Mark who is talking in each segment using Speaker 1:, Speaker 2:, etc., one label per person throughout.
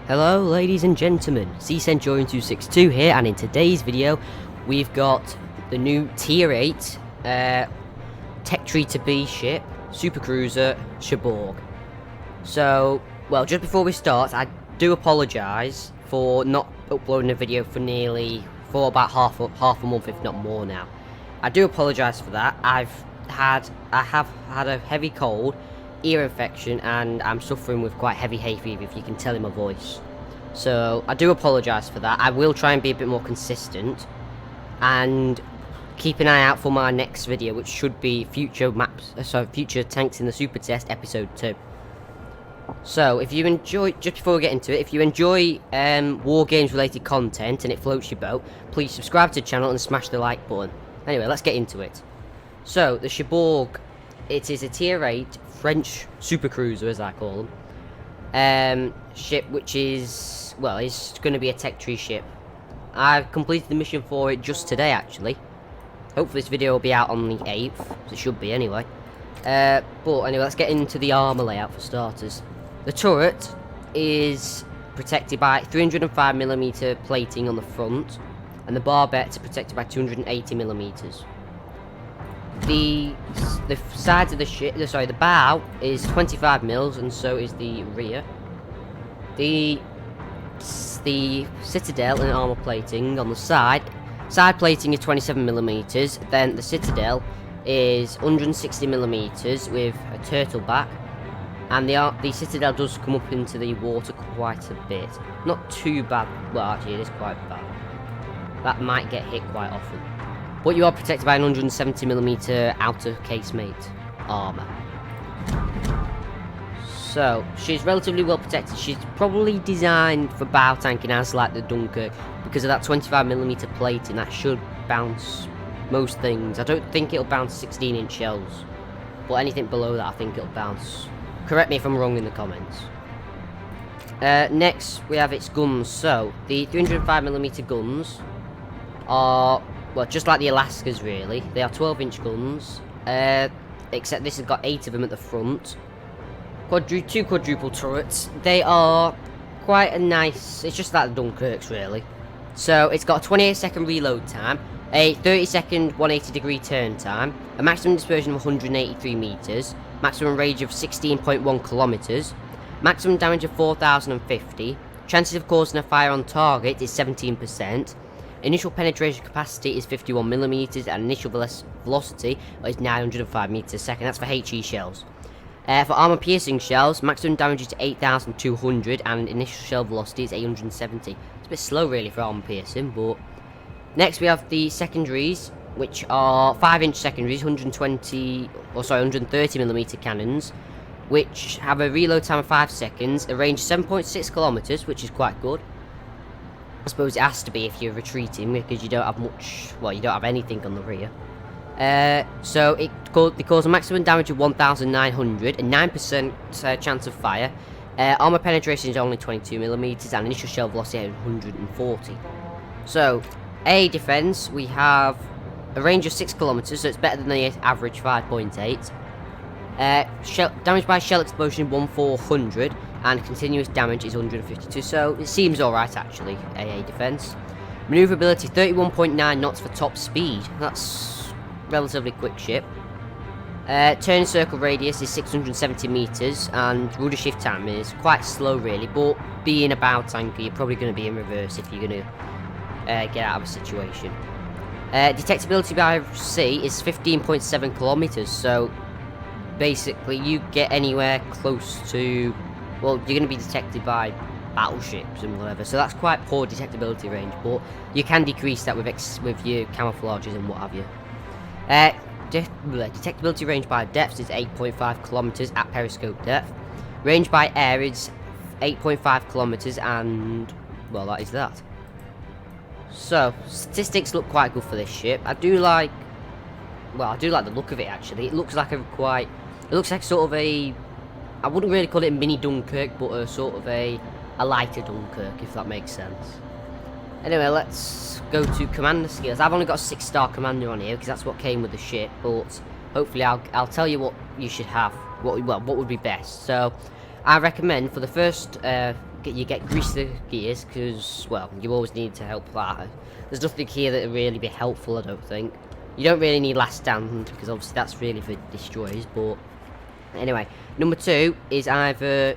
Speaker 1: Hello ladies and gentlemen, Centurion262 here, and in today's video we've got the new Tier 8 Tech Tree to B ship, Supercruiser Cherbourg. So, well, just before we start, I do apologise for not uploading a video for about half a month, if not more now. I do apologise for that. I have had a heavy cold, ear infection, and I'm suffering with quite heavy hay fever, if you can tell in my voice. So I do apologise for that. I will try and be a bit more consistent, and keep an eye out for my next video, which should be future tanks in the SUPERTEST Ep.2. So if you enjoy, just before we get into it, if you enjoy war games related content and it floats your boat, please subscribe to the channel and smash the like button. Anyway, let's get into it. So the Cherbourg, it is a Tier 8 French supercruiser, as I call them, ship, which is, well, is going to be a tech tree ship. I've completed the mission for it just today, actually. Hopefully this video will be out on the 8th, it should be anyway. But anyway, let's get into the armour layout for starters. The turret is protected by 305mm plating on the front, and the barbette are protected by 280mm. The sides of the ship, the bow is 25mm, and so is the rear. The citadel and armor plating on the side plating is 27mm. Then the citadel is 160mm with a turtle back, and the citadel does come up into the water quite a bit. Not too bad. Well, actually, it is quite bad. That might get hit quite often. But you are protected by an 170mm outer casemate armour. So, she's relatively well protected. She's probably designed for bow tanking, as like the Dunkirk, because of that 25mm plating. That should bounce most things. I don't think it'll bounce 16-inch shells, but anything below that I think it'll bounce. Correct me if I'm wrong in the comments. Next, we have its guns. So, the 305mm guns are, well, just like the Alaskas, really. They are 12-inch guns, except this has got 8 of them at the front. Two quadruple turrets. They are quite a nice, it's just like the Dunkirks, really. So it's got a 28-second reload time, a 30-second 180-degree turn time, a maximum dispersion of 183 meters, maximum range of 16.1 kilometers, maximum damage of 4,050, chances of causing a fire on target is 17%, initial penetration capacity is 51mm, and initial velocity is 905 meters a second. That's for HE shells. For armor piercing shells, maximum damage is 8,200, and initial shell velocity is 870. It's a bit slow, really, for armor piercing. But next we have the secondaries, which are 5-inch secondaries, 130mm cannons, which have a reload time of 5 seconds, a range of 7.6 kilometers, which is quite good. I suppose it has to be if you're retreating, because you don't have much, well, you don't have anything on the rear. So they cause a maximum damage of 1,900, a 9% chance of fire. Armor penetration is only 22mm, and initial shell velocity 140. So, defense, we have a range of 6 kilometers, so it's better than the average 5.8. Damage by shell explosion 1,400, and continuous damage is 152. So it seems alright, actually. AA defense. Maneuverability 31.9 knots for top speed. That's relatively quick ship. Turn circle radius is 670 meters, and rudder shift time is quite slow, really, but being a bow tanker, you're probably going to be in reverse if you're going to get out of a situation. Detectability by sea is 15.7 kilometers, so basically you get anywhere close to, well, you're going to be detected by battleships and whatever, so that's quite poor detectability range, but you can decrease that with your camouflages and what have you. Detectability range by depth is 8.5 kilometers at periscope depth. Range by air is 8.5 kilometers, and, well, that is that. So, statistics look quite good for this ship. I do like the look of it, actually. It looks like sort of a, I wouldn't really call it a mini Dunkirk, but a sort of a lighter Dunkirk, if that makes sense. Anyway, let's go to commander skills. I've only got a 6-star commander on here because that's what came with the ship, but hopefully I'll tell you what you should have. What would be best. So, I recommend for the first, you get grease the gears, because, well, you always need to help that. There's nothing here that will really be helpful, I don't think. You don't really need last stand, because obviously that's really for destroys, but... Anyway, number 2 is either,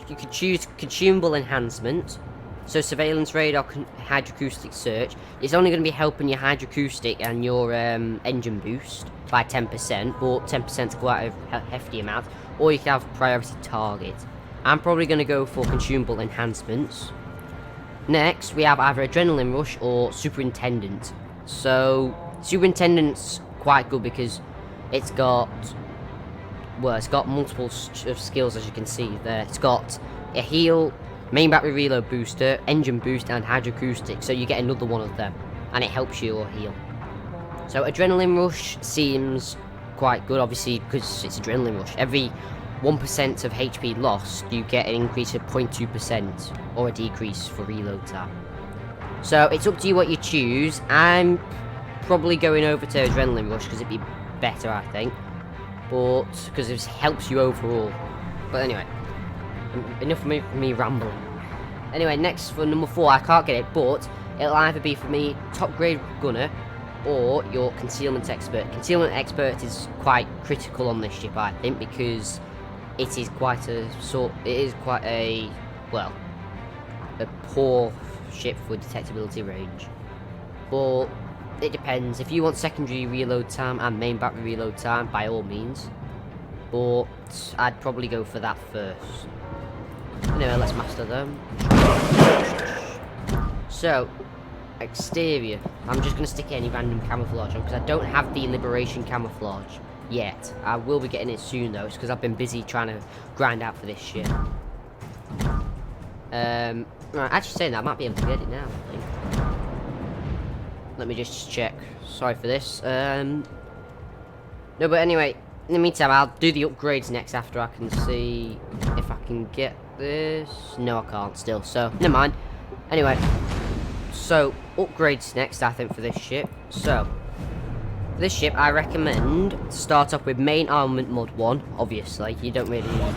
Speaker 1: you can choose consumable enhancement. So surveillance radar, hydroacoustic search. It's only going to be helping your hydroacoustic and your engine boost by 10%, but 10% is quite a hefty amount. Or you can have priority target. I'm probably going to go for consumable enhancements. Next, we have either adrenaline rush or superintendent. So superintendent's quite good because it's got, well, it's got multiple skills, as you can see there. It's got a heal, main battery reload booster, engine boost, and hydroacoustic. So you get another one of them, and it helps you or heal. So adrenaline rush seems quite good, obviously, because it's adrenaline rush. Every 1% of HP lost, you get an increase of 0.2% or a decrease for reload time. So it's up to you what you choose. I'm probably going over to adrenaline rush because it'd be better, I think, but because it helps you overall. But anyway, enough of me rambling. Anyway, next for number 4, I can't get it, but it'll either be for me top grade gunner or your concealment expert. Concealment expert is quite critical on this ship, I think, because it is quite a well, a poor ship for detectability range. But it depends. If you want secondary reload time and main battery reload time, by all means. But I'd probably go for that first. Anyway, let's master them. So, exterior. I'm just going to stick any random camouflage on because I don't have the Liberation camouflage yet. I will be getting it soon though. It's because I've been busy trying to grind out for this shit. Right, actually saying that, I might be able to get it now, I think. Let me just check. Sorry for this. No, but anyway, in the meantime, I'll do the upgrades next after I can see if I can get this. No, I can't still, so never mind. Anyway, so upgrades next, I think, for this ship. So, for this ship, I recommend to start off with main armament mod 1, obviously. You don't really need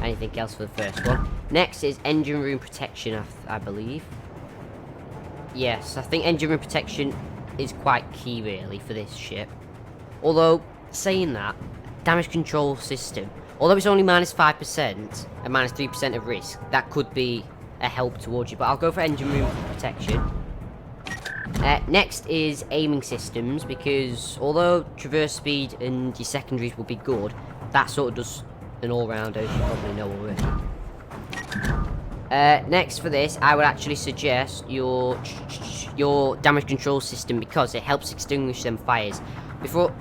Speaker 1: anything else for the first one. Next is engine room protection, I believe. Yes, I think engine room protection is quite key, really, for this ship. Although, saying that, damage control system, although it's only minus 5% and minus 3% of risk, that could be a help towards you. But I'll go for engine room protection. Next is aiming systems, because although traverse speed and your secondaries will be good, that sort of does an all-rounder, as you probably know already. Next for this, I would actually suggest your damage control system, because it helps extinguish them fires. Before,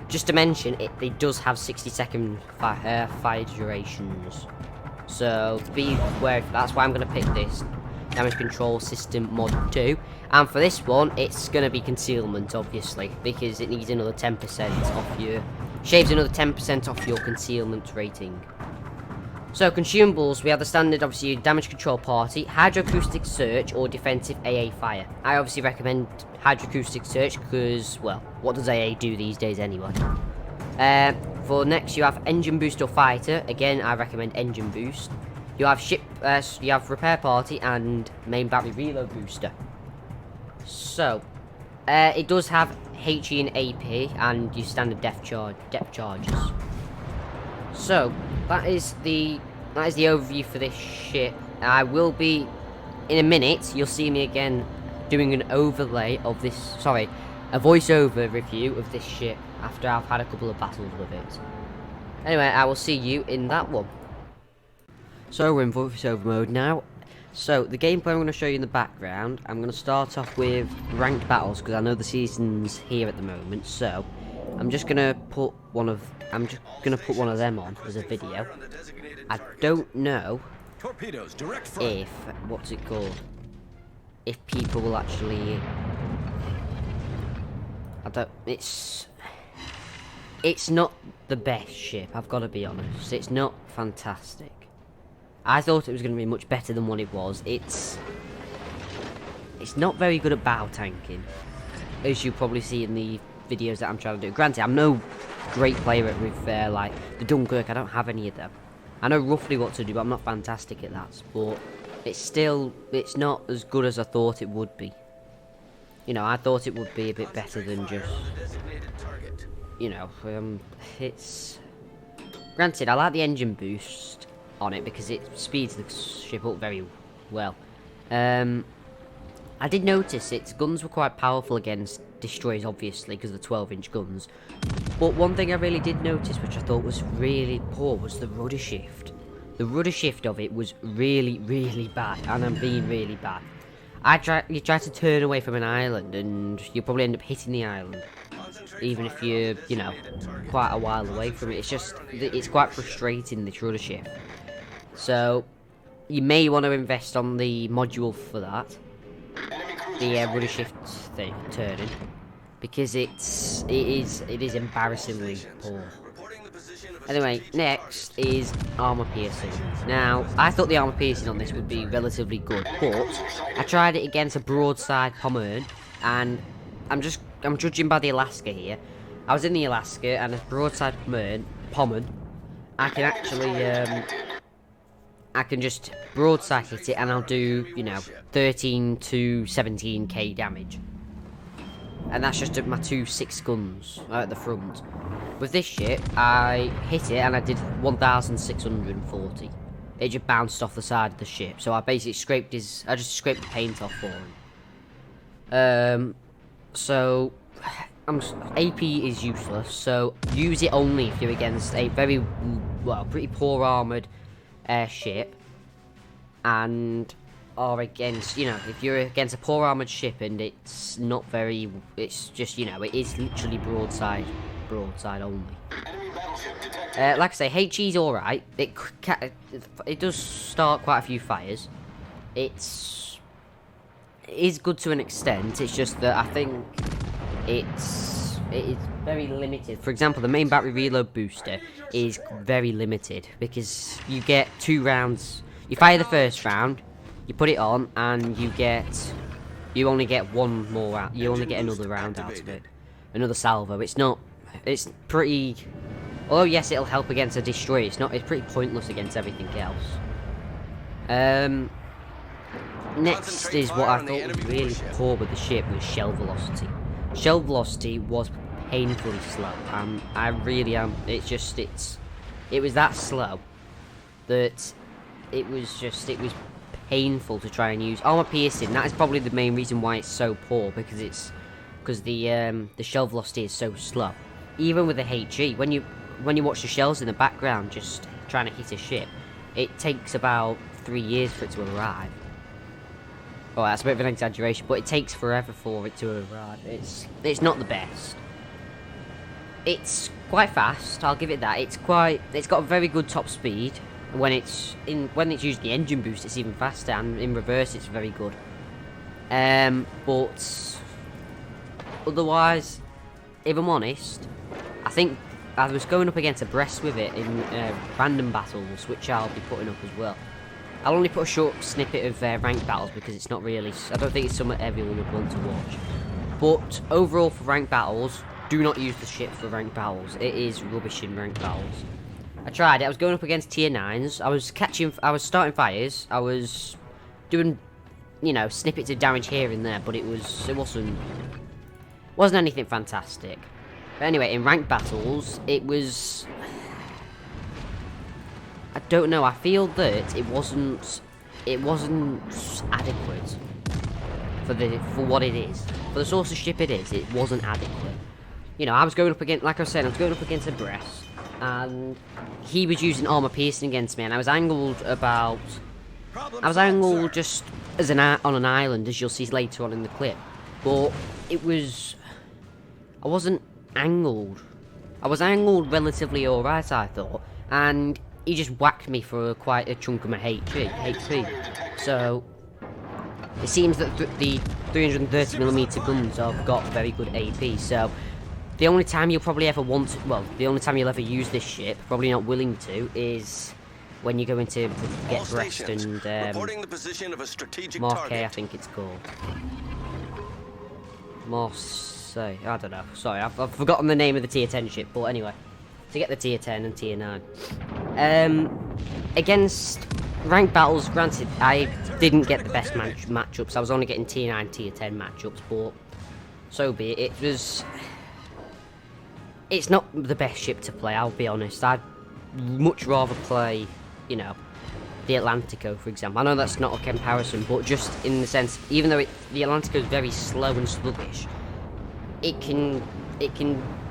Speaker 1: just to mention, it does have 60-second fire durations, so be aware of that. That's why I'm going to pick this damage control system mod 2, and for this one, it's going to be concealment, obviously, because it needs another 10% off your, shaves another 10% off your concealment rating. So, consumables, we have the standard, obviously, damage control party, hydroacoustic search, or defensive AA fire. I obviously recommend hydroacoustic search because, well, what does AA do these days anyway? For next, you have engine boost or fighter. Again, I recommend engine boost. You have you have repair party and main battery reload booster. So, it does have HE and AP and your standard depth charges. So, that is the overview for this ship. I will be, in a minute, you'll see me again doing an overlay of this, sorry, a voiceover review of this ship after I've had a couple of battles with it. Anyway, I will see you in that one. So, we're in voiceover mode now. So, the gameplay I'm going to show you in the background, I'm going to start off with ranked battles, because I know the season's here at the moment, so I'm just going to put one of them on as a video. I don't know if, what's it called, if people will actually, it's not the best ship, I've got to be honest. It's not fantastic. I thought it was going to be much better than what it was. It's not very good at battle tanking, as you probably see in the videos that I'm trying to do. Granted, I'm no great player with like the Dunkirk. I don't have any of them. I know roughly what to do, but I'm not fantastic at that. But it's not as good as I thought it would be. You know, I thought it would be a bit better than just, you know, it's... Granted, I like the engine boost on it because it speeds the ship up very well. I did notice its guns were quite powerful against destroyers, obviously, because of the 12-inch guns. But one thing I really did notice, which I thought was really poor, was the rudder shift. The rudder shift of it was really, really bad, and I'm being really bad. You try to turn away from an island, and you'll probably end up hitting the island, even if you're, you know, quite a while away from it. It's quite frustrating, this rudder shift. So, you may want to invest on the module for that. The rudder shift thing, turning, because it is embarrassingly poor. Anyway, next is armor piercing. Now, I thought the armor piercing on this would be relatively good, but I tried it against a broadside Pommern, and I'm judging by the Alaska here. I was in the Alaska, and a broadside Pommern, I can actually I can just broadside hit it, and I'll do, you know, 13 to 17k damage. And that's just my 2 6 guns at the front. With this ship, I hit it, and I did 1,640. It just bounced off the side of the ship, so I basically I just scraped the paint off for him. So, AP is useless, so use it only if you're against a pretty poor armoured ship, and or against, you know, if you're against a poor armoured ship and it's not very, it's just, you know, it is literally broadside only. Like I say, HE's alright. It does start quite a few fires. It is good to an extent. It's just that I think it is very limited. For example, the main battery reload booster is very limited because you get 2 rounds. You fire the first round, you put it on, and you only get one more out. You only get another round out of it, another salvo. It's pretty. Oh yes, it'll help against a destroyer. It's pretty pointless against everything else. Next is what I thought was really poor with the ship, was shell velocity. Shell velocity was painfully slow. I really am. It was that slow that it was painful to try and use. Armor piercing, that is probably the main reason why it's so poor, because the shell velocity is so slow. Even with the HE, when you watch the shells in the background just trying to hit a ship, it takes about 3 years for it to arrive. Oh, that's a bit of an exaggeration, but it takes forever for it to arrive. It's not the best. It's quite fast, I'll give it that. It's got a very good top speed. When it's using the engine boost, it's even faster, and in reverse, it's very good. But otherwise, if I'm honest, I think I was going up against a Brest with it in random battles, which I'll be putting up as well. I'll only put a short snippet of ranked battles because it's not really. I don't think it's something everyone would want to watch. But overall, for ranked battles, do not use the ship for ranked battles. It is rubbish in ranked battles. I tried it. I was going up against tier 9s. I was starting fires. I was doing, you know, snippets of damage here and there, but it wasn't anything fantastic. But anyway, in ranked battles, it was. I don't know. I feel that it wasn't adequate for what it is. For the source of ship it wasn't adequate. You know, I was going up against, like I said, I was going up against a Brest, and he was using armor piercing against me, and I was angled just as on an island, as you'll see later on in the clip. But I wasn't angled. I was angled relatively alright, I thought, and he just whacked me for quite a chunk of my HP. So it seems that the 330mm guns have got very good AP. So the only time you'll probably ever the only time you'll ever use this ship, probably not willing to, is when you're going to get Brest and Marquet, I think it's called. Marseille, I don't know. Sorry, I've forgotten the name of the tier 10 ship, but anyway, to get the tier 10 and tier 9. against ranked battles, granted, I didn't get the best matchups. I was only getting tier 9, tier 10 matchups, but so be it. It's not the best ship to play, I'll be honest. I'd much rather play, you know, the Atlantico, for example. I know that's not a comparison, but just in the sense, even though the Atlantico is very slow and sluggish, it can,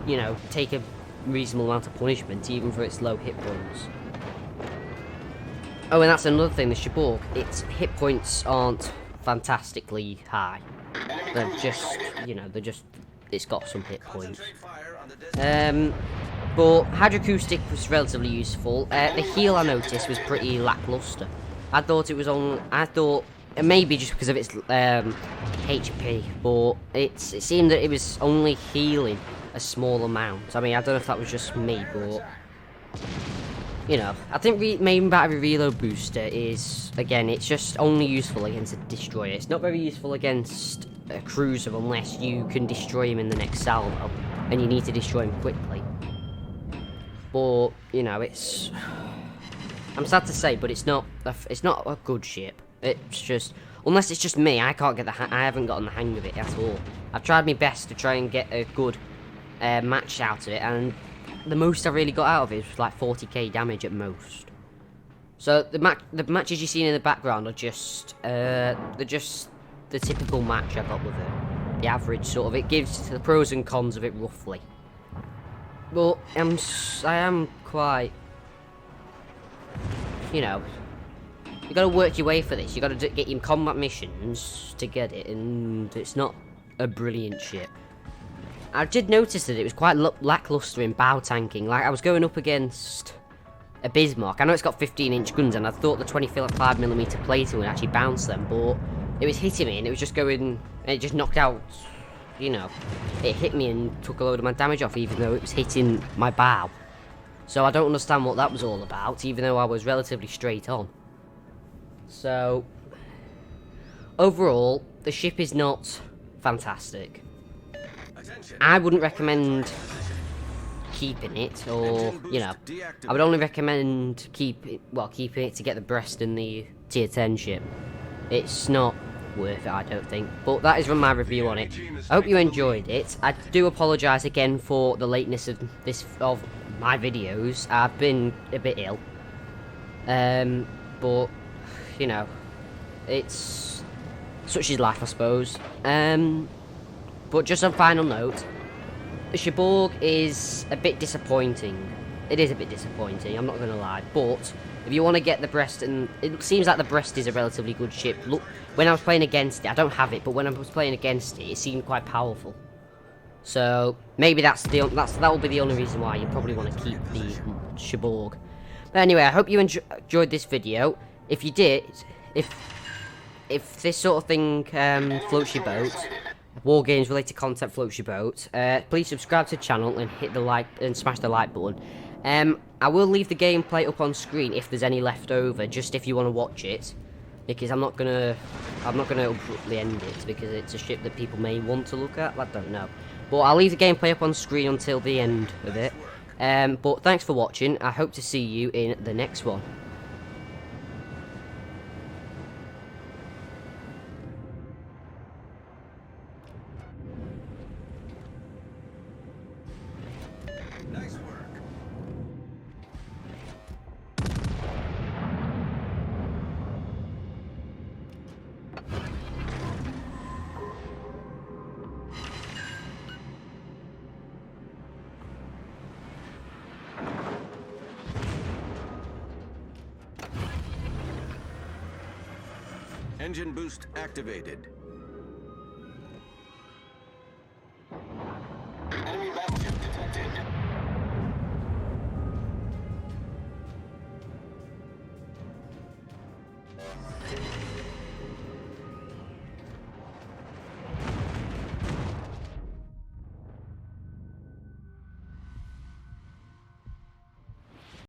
Speaker 1: you know, take a reasonable amount of punishment, even for its low hit points. Oh, and that's another thing, the Cherbourg, its hit points aren't fantastically high. They're just, you know, it's got some hit points. But Hydroacoustic was relatively useful. The heal, I noticed, was pretty lackluster. I thought maybe just because of its HP, but it seemed that it was only healing a small amount. I mean, I don't know if that was just me, but you know, I think main battery reload booster is, again, it's just only useful against a destroyer. It's not very useful against a cruiser unless you can destroy him in the next salvo, and you need to destroy him quickly. But you know, I'm sad to say, but it's not a good ship. It's just, unless it's just me, I haven't gotten the hang of it at all. I've tried my best to try and get a good match out of it, and the most I really got out of it was like 40k damage at most. So the matches you've seen in the background are just they're just the typical match I got with it. The average sort of. It gives the pros and cons of it roughly. But I am quite, you know, you got to work your way for this. You got to get your combat missions to get it, and it's not a brilliant ship. I did notice that it was quite lackluster in bow tanking. Like, I was going up against a Bismarck. I know it's got 15-inch guns, and I thought the 25mm plating would actually bounce them, but it was hitting me, and it was just going, and it just knocked out, you know, it hit me and took a load of my damage off, even though it was hitting my bow. So I don't understand what that was all about, even though I was relatively straight on. So overall, the ship is not fantastic. I wouldn't recommend keeping it, or, you know, I would only recommend keeping it to get the Brest and the tier 10 ship. It's not worth it, I don't think. But that is my review on it. I hope you enjoyed it. I do apologise again for the lateness of my videos. I've been a bit ill. But, you know, it's such is life, I suppose. But just on final note, the Cherbourg is a bit disappointing. It is a bit disappointing, I'm not going to lie. But if you want to get the Brest, and it seems like the Brest is a relatively good ship. Look, when I was playing against it, I don't have it, but when I was playing against it, it seemed quite powerful. So maybe that will be the only reason why you probably want to keep the Cherbourg. But anyway, I hope you enjoyed this video. If you did, if this sort of thing floats your boat, war games related content floats your boat, please subscribe to the channel and hit the like and smash the like button. I will leave the gameplay up on screen if there's any left over, just if you want to watch it, because I'm not gonna abruptly end it because it's a ship that people may want to look at. I don't know, but I'll leave the gameplay up on screen until the end of it. But thanks for watching. I hope to see you in the next one.
Speaker 2: Nice work. Engine boost activated.